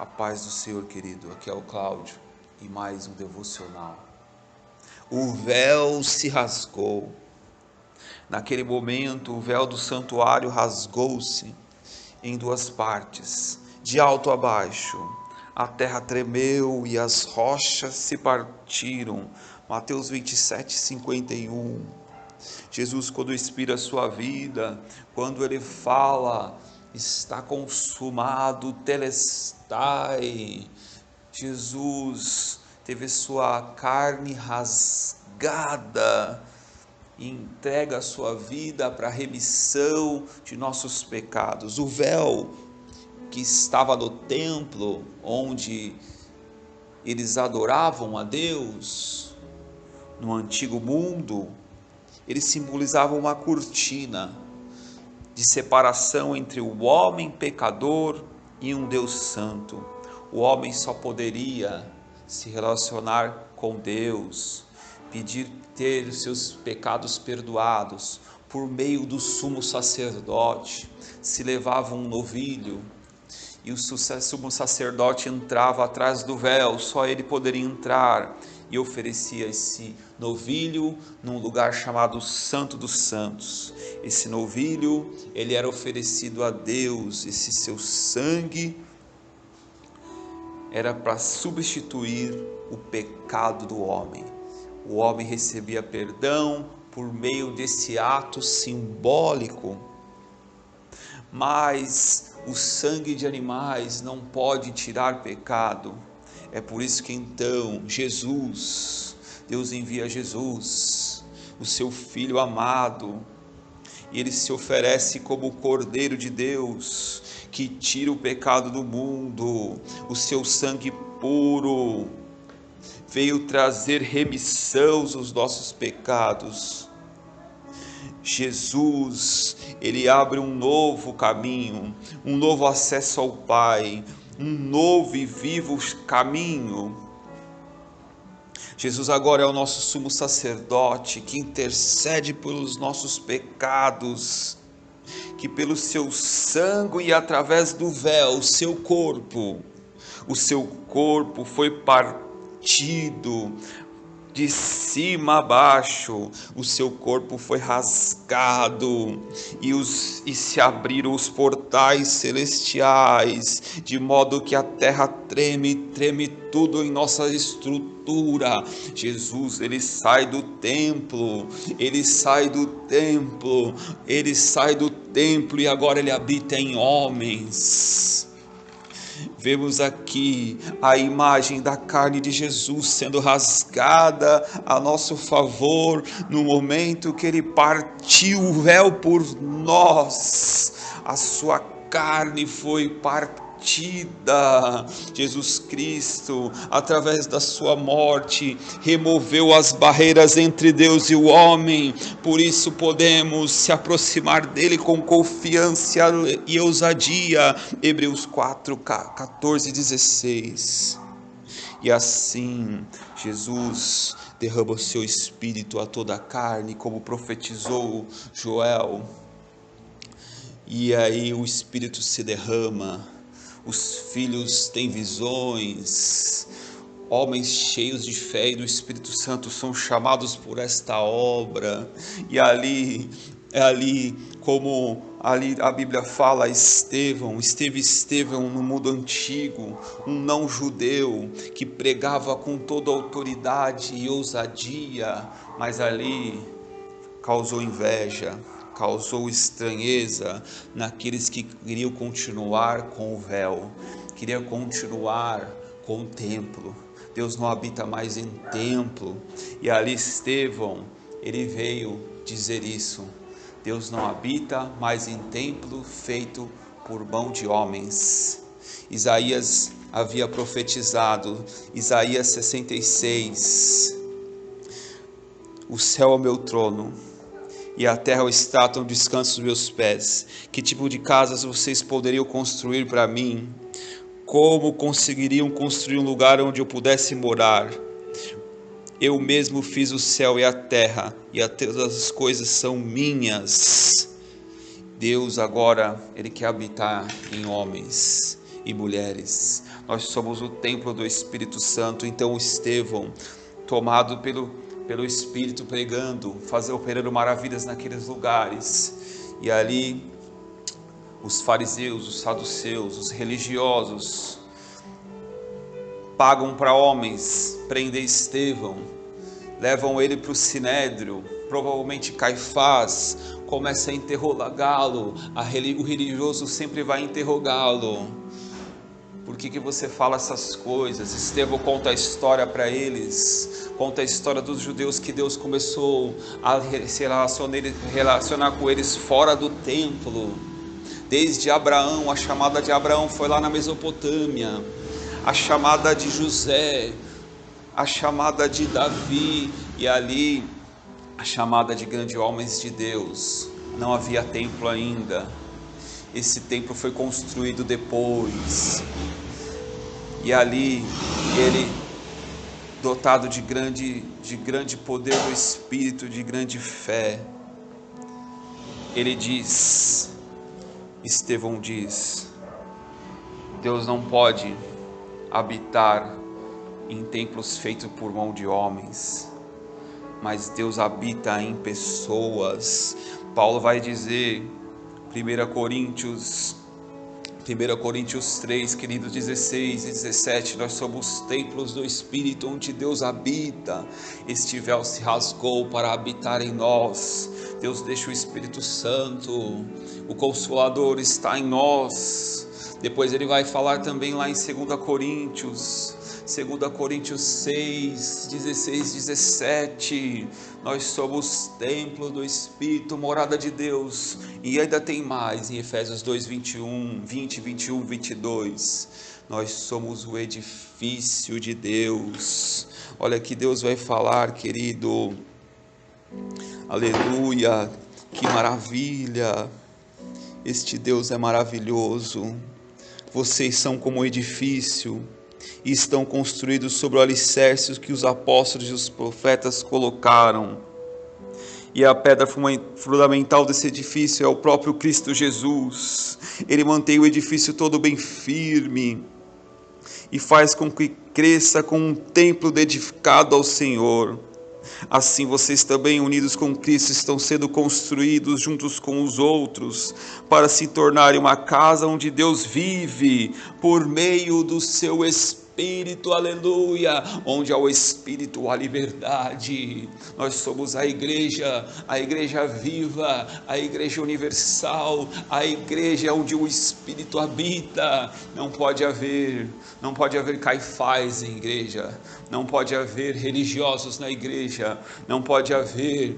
A paz do Senhor, querido. Aqui é o Cláudio e mais um devocional. O véu se rasgou. Naquele momento, o véu do santuário rasgou-se em duas partes, de alto a baixo. A terra tremeu e as rochas se partiram. Mateus 27:51. Jesus, quando inspira a sua vida, quando ele fala, está consumado, telestai. Jesus teve sua carne rasgada e entrega a sua vida para a remissão de nossos pecados. O véu que estava no templo, onde eles adoravam a Deus, no antigo mundo, ele simbolizava uma cortina de separação entre o homem pecador e um Deus santo. O homem só poderia se relacionar com Deus, pedir ter os seus pecados perdoados por meio do sumo sacerdote. Se levava um novilho e o sumo sacerdote entrava atrás do véu, só ele poderia entrar, e oferecia esse novilho num lugar chamado Santo dos Santos. Esse novilho, ele era oferecido a Deus, esse seu sangue era para substituir o pecado do homem. O homem recebia perdão por meio desse ato simbólico, mas o sangue de animais não pode tirar pecado. É por isso que então Deus envia Jesus, o seu Filho amado, e ele se oferece como o Cordeiro de Deus, que tira o pecado do mundo. O seu sangue puro veio trazer remissão dos nossos pecados. Jesus, ele abre um novo caminho, um novo acesso ao Pai, um novo e vivo caminho. Jesus agora é o nosso sumo sacerdote, que intercede pelos nossos pecados, que pelo seu sangue e através do véu, o seu corpo foi partido de cima a baixo, o seu corpo foi rasgado e se abriram os portais celestiais, de modo que a terra treme tudo em nossa estrutura. Jesus, ele sai do templo e agora ele habita em homens. Vemos aqui a imagem da carne de Jesus sendo rasgada a nosso favor, no momento que ele partiu o véu por nós. A sua carne foi partida. Jesus Cristo, através da sua morte, removeu as barreiras entre Deus e o homem. Por isso podemos se aproximar dele com confiança e ousadia. Hebreus 4:14-16. E assim Jesus derrama o seu espírito a toda a carne, como profetizou Joel. E aí o espírito se derrama. Os filhos têm visões, homens cheios de fé e do Espírito Santo são chamados por esta obra. E ali a Bíblia fala, esteve Estevão no mundo antigo, um não judeu que pregava com toda autoridade e ousadia, mas ali causou inveja, causou estranheza naqueles que queriam continuar com o véu, queriam continuar com o templo. Deus não habita mais em templo, e ali Estevão, ele veio dizer isso. Deus não habita mais em templo feito por mão de homens. Isaías havia profetizado, Isaías 66, o céu é o meu trono e a terra é o estátua onde descanso os meus pés. Que tipo de casas vocês poderiam construir para mim? Como conseguiriam construir um lugar onde eu pudesse morar? Eu mesmo fiz o céu e a terra, e todas as coisas são minhas. Deus agora, ele quer habitar em homens. e mulheres. Nós somos o templo do Espírito Santo. Então Estevão, tomado pelo Espírito, pregando, operando maravilhas naqueles lugares, e ali os fariseus, os saduceus, os religiosos pagam para homens prender Estevão, levam ele para o Sinédrio, provavelmente Caifás começa a interrogá-lo, o religioso sempre vai interrogá-lo. Por que você fala essas coisas? Estevão conta a história para eles, conta a história dos judeus que Deus começou a se relacionar com eles fora do templo. Desde Abraão, a chamada de Abraão foi lá na Mesopotâmia, a chamada de José, a chamada de Davi, e ali a chamada de grandes homens de Deus. Não havia templo ainda, esse templo foi construído depois, e ali ele, dotado de grande poder do Espírito, de grande fé, ele diz, Estevão diz: Deus não pode habitar em templos feitos por mão de homens, mas Deus habita em pessoas. Paulo vai dizer, 1 Coríntios 3, queridos, 16 e 17, nós somos templos do Espírito onde Deus habita. Este véu se rasgou para habitar em nós. Deus deixa o Espírito Santo, o Consolador está em nós. Depois ele vai falar também lá em 2 Coríntios 6, 16, 17, nós somos templo do Espírito, morada de Deus. E ainda tem mais em Efésios 2, 21, 22, nós somos o edifício de Deus. Olha que Deus vai falar, querido, aleluia, que maravilha, este Deus é maravilhoso. Vocês são como um edifício e estão construídos sobre o alicerce que os apóstolos e os profetas colocaram. E a pedra fundamental desse edifício é o próprio Cristo Jesus. Ele mantém o edifício todo bem firme e faz com que cresça como um templo edificado ao Senhor. Assim vocês também, unidos com Cristo, estão sendo construídos juntos com os outros, para se tornarem uma casa onde Deus vive, por meio do seu Espírito, aleluia, onde há o Espírito, há liberdade. Nós somos a igreja viva, a igreja universal, a igreja onde o Espírito habita. Não pode haver Caifás em igreja, não pode haver religiosos na igreja, não pode haver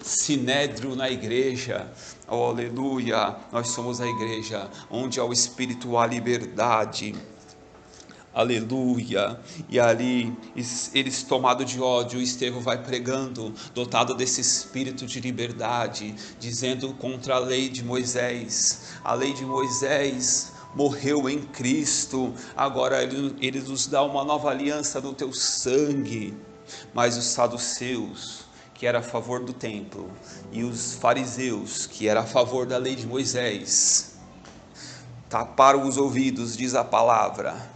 sinédrio na igreja. Oh, aleluia, nós somos a igreja onde há o Espírito, há liberdade. Aleluia. E ali, eles tomados de ódio, Estevão vai pregando, dotado desse espírito de liberdade, dizendo contra a lei de Moisés. A lei de Moisés morreu em Cristo, agora ele nos dá uma nova aliança no teu sangue. Mas os saduceus, que era a favor do templo, e os fariseus, que era a favor da lei de Moisés, taparam os ouvidos, diz a palavra,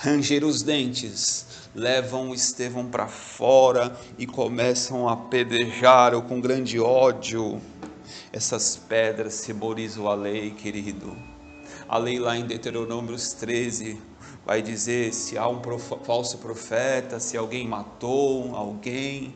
rangeram os dentes, levam Estevão para fora e começam a apedrejar-o com grande ódio. Essas pedras simbolizam a lei, querido. A lei lá em Deuteronômios 13 vai dizer, se há um falso profeta, se alguém matou alguém,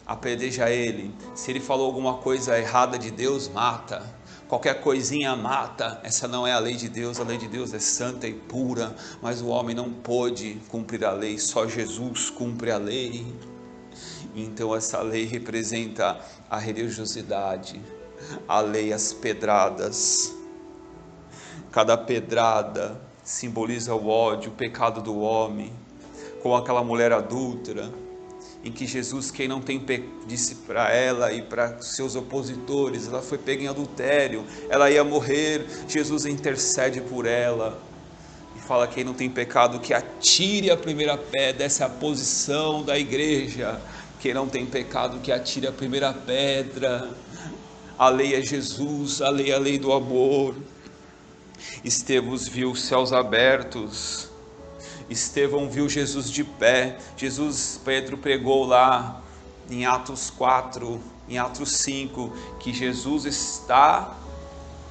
apedreja ele. Se ele falou alguma coisa errada de Deus, mata. Qualquer coisinha mata. Essa não é a lei de Deus. A lei de Deus é santa e pura, mas o homem não pôde cumprir a lei, só Jesus cumpre a lei. Então essa lei representa a religiosidade, a lei, as pedradas. Cada pedrada simboliza o ódio, o pecado do homem, como aquela mulher adúltera, em que Jesus, quem não tem disse para ela e para seus opositores, ela foi pega em adultério, ela ia morrer, Jesus intercede por ela e fala, quem não tem pecado que atire a primeira pedra. Essa é a posição da igreja, quem não tem pecado que atire a primeira pedra. A lei é Jesus, a lei é a lei do amor. Estevão viu os céus abertos. Estevão viu Jesus de pé. Pedro pregou lá em Atos 4, em Atos 5, que Jesus está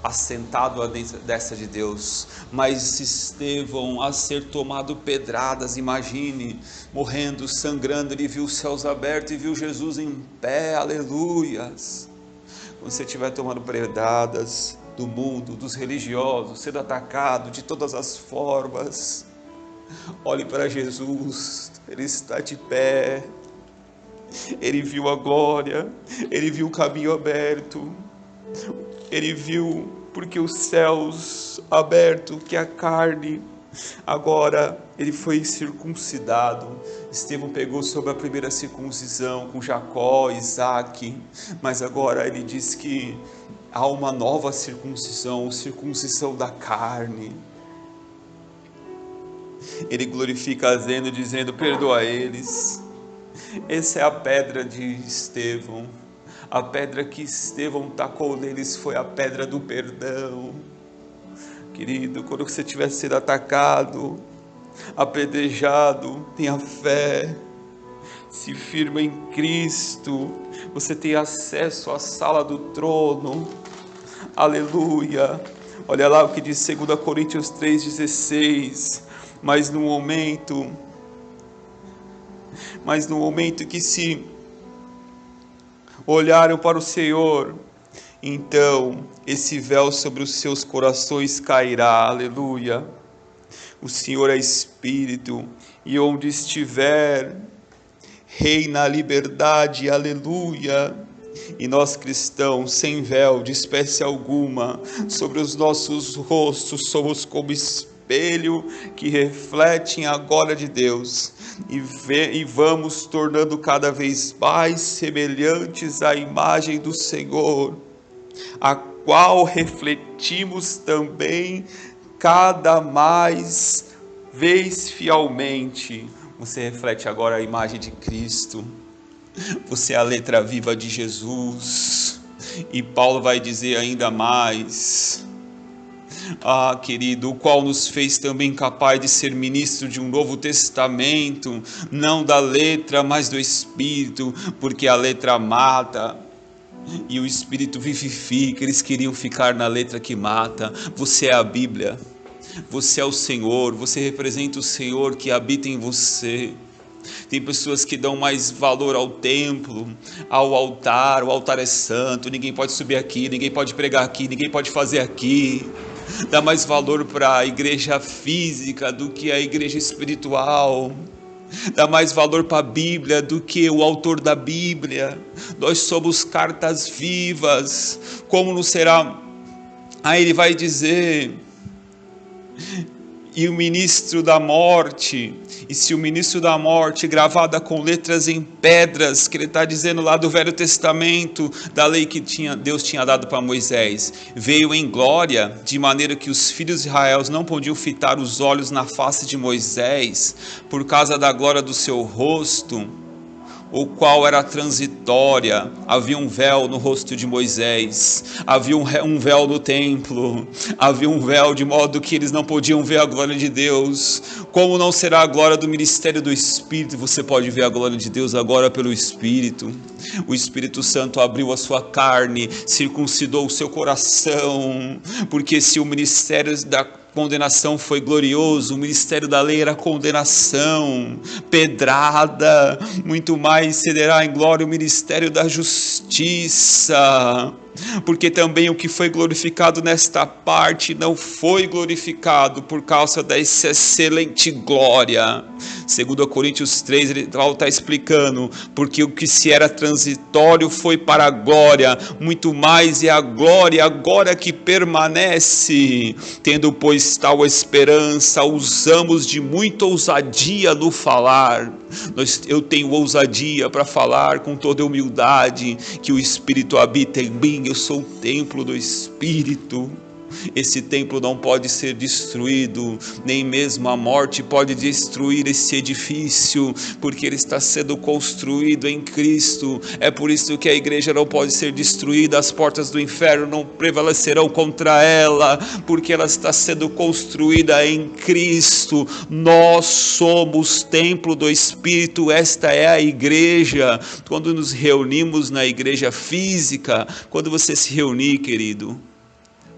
assentado à destra de Deus. Mas Estevão, a ser tomado pedradas, imagine, morrendo, sangrando, ele viu os céus abertos e viu Jesus em pé, aleluias. Quando você estiver tomando pedradas do mundo, dos religiosos, sendo atacado de todas as formas, olhe para Jesus, Ele está de pé. Ele viu a glória, Ele viu o caminho aberto, Ele viu porque os céus abertos, que a carne, agora Ele foi circuncidado. Estevão pegou sobre a primeira circuncisão com Jacó, Isaac, mas agora ele diz que há uma nova circuncisão, circuncisão da carne. Ele glorifica dizendo, perdoa eles. Essa é a pedra de Estevão. A pedra que Estevão tacou neles foi a pedra do perdão. Querido, quando você estiver sendo atacado, apedrejado, tenha fé, se firma em Cristo. Você tem acesso à sala do trono. Aleluia. Olha lá o que diz 2 Coríntios 3,16. Mas no momento que se olharam para o Senhor, então esse véu sobre os seus corações cairá, aleluia. O Senhor é Espírito, e onde estiver, reina a liberdade, aleluia. E nós cristãos, sem véu de espécie alguma, sobre os nossos rostos, somos como espelho que refletem a glória de Deus, e vamos tornando cada vez mais semelhantes à imagem do Senhor, a qual refletimos também cada mais vez fielmente. Você reflete agora a imagem de Cristo, você é a letra viva de Jesus, e Paulo vai dizer ainda mais: ah, querido, o qual nos fez também capaz de ser ministro de um novo testamento, não da letra, mas do Espírito, porque a letra mata e o Espírito vivifica. Eles queriam ficar na letra que mata. Você é a Bíblia, você é o Senhor, você representa o Senhor que habita em você. Tem pessoas que dão mais valor ao templo, ao altar. O altar é santo, ninguém pode subir aqui, ninguém pode pregar aqui, ninguém pode fazer aqui. Dá mais valor para a igreja física do que a igreja espiritual. Dá mais valor para a Bíblia do que o autor da Bíblia. Nós somos cartas vivas. Como não será? Aí ele vai dizer: e o ministro da morte, e se o ministro da morte, gravada com letras em pedras, que ele está dizendo lá do Velho Testamento, da lei que Deus tinha dado para Moisés, veio em glória, de maneira que os filhos de Israel não podiam fitar os olhos na face de Moisés, por causa da glória do seu rosto, o qual era transitória. Havia um véu no rosto de Moisés, havia um véu no templo, havia um véu de modo que eles não podiam ver a glória de Deus. Como não será a glória do ministério do Espírito? Você pode ver a glória de Deus agora pelo Espírito. O Espírito Santo abriu a sua carne, circuncidou o seu coração, porque se o ministério da condenação foi glorioso, o ministério da lei era condenação, pedrada, muito mais cederá em glória o ministério da justiça, porque também o que foi glorificado nesta parte não foi glorificado por causa dessa excelente glória. 2 Coríntios 3, ele está explicando, porque o que se era transitório foi para a glória, muito mais é a glória agora que permanece. Tendo pois tal esperança, usamos de muita ousadia no falar. Eu tenho ousadia para falar com toda humildade, que o Espírito habita em mim, eu sou o templo do Espírito. Esse templo não pode ser destruído, nem mesmo a morte pode destruir esse edifício, porque ele está sendo construído em Cristo. É por isso que a igreja não pode ser destruída, as portas do inferno não prevalecerão contra ela, porque ela está sendo construída em Cristo. Nós somos templo do Espírito, esta é a igreja. Quando nos reunimos na igreja física, quando você se reunir, querido,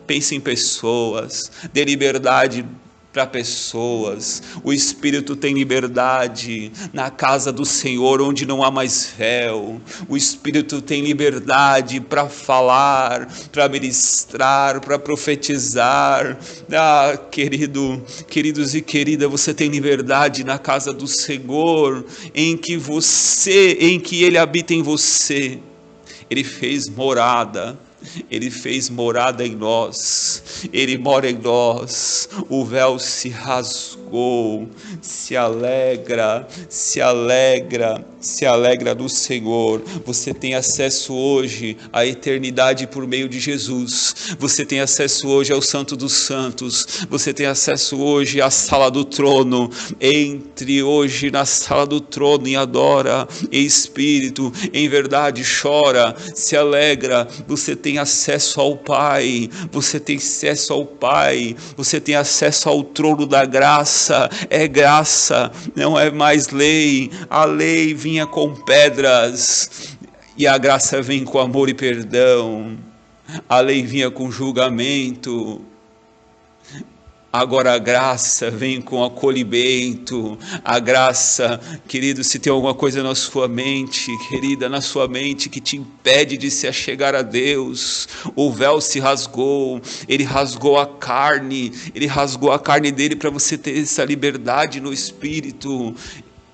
pense em pessoas, dê liberdade para pessoas. O Espírito tem liberdade na casa do Senhor, onde não há mais véu. O Espírito tem liberdade para falar, para ministrar, para profetizar. Queridos e queridas, você tem liberdade na casa do Senhor, em que Ele habita em você. Ele fez morada. Ele fez morada em nós, Ele mora em nós, o véu se rasgou, se alegra do Senhor. Você tem acesso hoje à eternidade por meio de Jesus, você tem acesso hoje ao Santo dos Santos, você tem acesso hoje à sala do trono. Entre hoje na sala do trono e adora em espírito, em verdade, chora, se alegra. Você tem acesso ao Pai, você tem acesso ao Pai, você tem acesso ao trono da graça. É graça, não é mais lei. A lei vinha com pedras e a graça vem com amor e perdão. A lei vinha com julgamento, agora a graça vem com acolhimento. A graça, querido, se tem alguma coisa na sua mente, querida, na sua mente que te impede de se achegar a Deus, o véu se rasgou, Ele rasgou a carne dele para você ter essa liberdade no Espírito.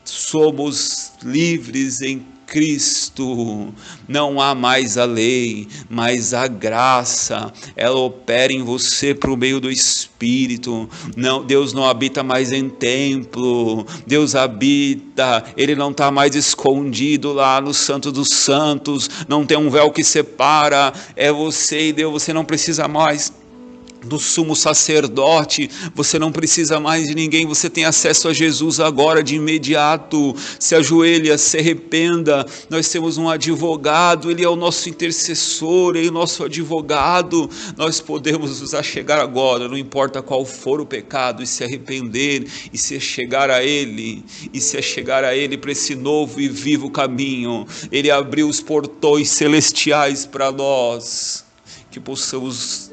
Somos livres em Cristo, não há mais a lei, mas a graça, ela opera em você por meio do Espírito. Não, Deus não habita mais em templo, Deus habita, Ele não está mais escondido lá no Santo dos Santos, não tem um véu que separa, é você e Deus. Você não precisa mais do sumo sacerdote, você não precisa mais de ninguém, você tem acesso a Jesus agora de imediato. Se ajoelha, se arrependa. Nós temos um advogado, Ele é o nosso intercessor, Ele é o nosso advogado. Nós podemos nos achegar agora, não importa qual for o pecado, e se arrepender, e se chegar a Ele, para esse novo e vivo caminho. Ele abriu os portões celestiais para nós, que possamos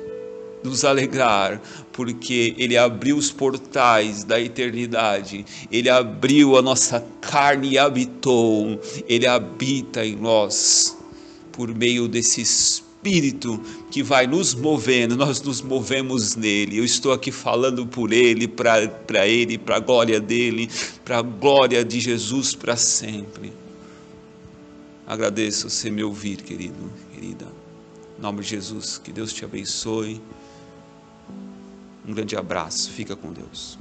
nos alegrar, porque Ele abriu os portais da eternidade, Ele abriu a nossa carne e habitou. Ele habita em nós por meio desse Espírito que vai nos movendo. Nós nos movemos nele. Eu estou aqui falando por Ele, para Ele, para a glória dEle, para a glória de Jesus para sempre. Agradeço você me ouvir, querido, querida. Em nome de Jesus, que Deus te abençoe. Um grande abraço, fica com Deus.